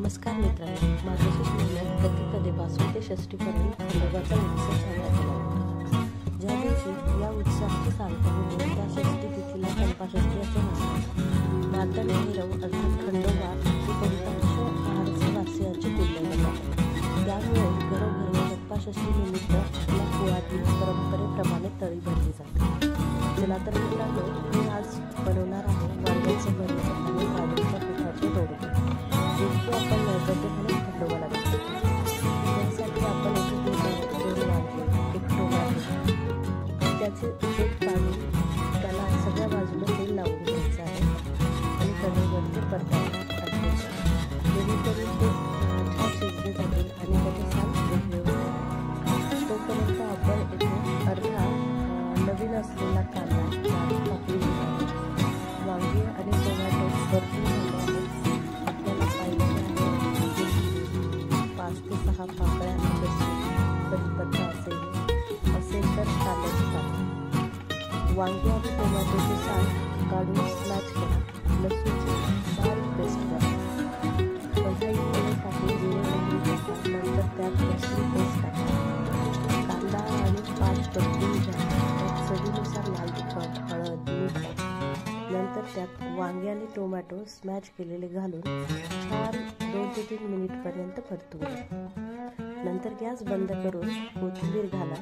नमस्कार मित्रांनो, मार्गशीर्ष महिन्यात प्रतिपदेपासून ते षष्टीपर्यंत खंडोबाचा उत्सव साजरा केला जातो. ज्या दिवशी या उत्सवाची सांगता होते त्या षष्टी तिथीला चंपाषष्ठी असे म्हणतात. मार्तंड भैरव अर्थात खंडोबा ही बहुतांश भारतवासियांची पूजली जाते. त्यामुळे घरोघरी चंपाषष्ठी निमित्त आपल्या कुळातील परंपरेप्रमाणे तळी भरली जाते. चला तर मित्रांनो, मी आज बनवणार आहे वांग्याचं भरीत आणि काजूच्या पिठाचे दोडके. आपण नैवेद्य म्हणून खंडोबाला देतो. त्यासाठी आपण एक दोन वांगे, एक टोमॅटो, त्याचे एक काढून त्याला सगळ्या बाजूला तेल लावून घ्यायचं आहे आणि कढईवरती परतायला टाकायचं, जेणेकरून ते छान शिजले जातील आणि त्याचे साल वेगळे होतील. तोपर्यंत आपण इथे अर्धा नवीन असलेला कांदा कापून घेतो. वांगे आणि टोमॅटो परतून झाले आहेत. 5 ते 6 पाकळ्या कढीपत्ता असेल तर कांद्याची पात, वांगे आणि टोमॅटोचे साल काढून स्मॅश करा. लसूणची बारीक पेस्ट करा. कढईमध्ये टाकून जिरे मोहरी टाका. नंतर त्यात लसूण पेस्ट टाका. कांदा आणि पात परतून घ्या. त्यात चवीनुसार लाल तिखट, हळद, मीठ टाका. नंतर त्यात वांगे आणि टोमॅटो स्मॅश केलेले घालून छान 2 ते 3 मिनिटपर्यंत परतून घ्या. नंतर गॅस बंद करून कोथिंबीर घाला.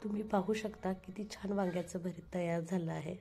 तुम्ही पाहू शकता किती छान वांग्याचं भरीत तयार झालं आहे.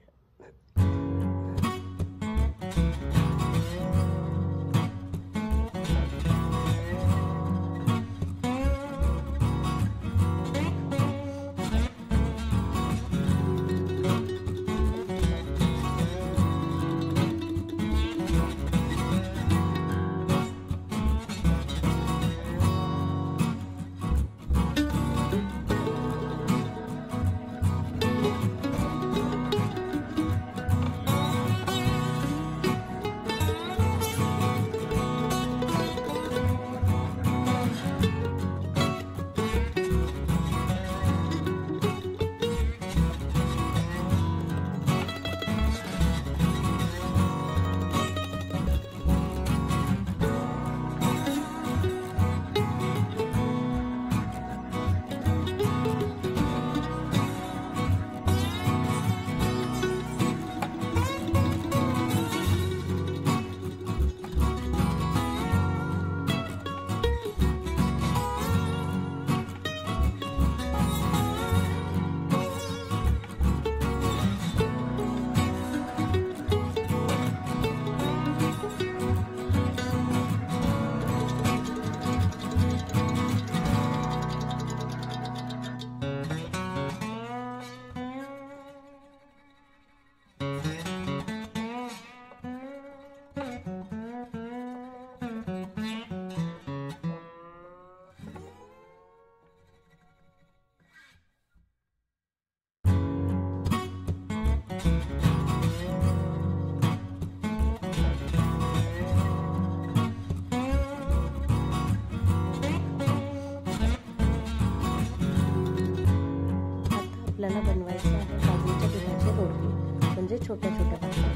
आपल्याला बनवायचे आहे काजूच्या पिठाचे दोडके, म्हणजे छोट्या छोट्या पाकळ्या.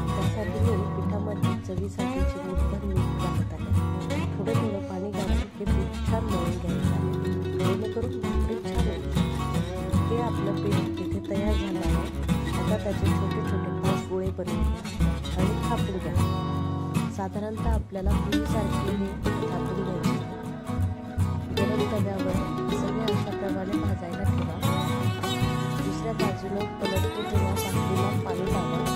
त्यासाठी मी पिठामध्ये चवीसाठी चिमूटभर मीठ घालत आहे. थोडं पाणी घालून हे पीठ छान मळून घ्यायचं आहे, जेणेकरून भाकरी छान होईल. हे आपलं पीठ इथे तयार झालं आहे. आता त्याचे छोटे छोटे 5 गोळे बनवून घ्या आणि थापून घ्या. साधारणतः आपल्याला पुरीसारखे हे थापून घ्यायचे आहे. गरम तव्यावर सगळे अशा प्रमाणे भाजायला ठेवा. दुसऱ्या बाजूने पलटते तेव्हा पाकळीला पाणी लावा.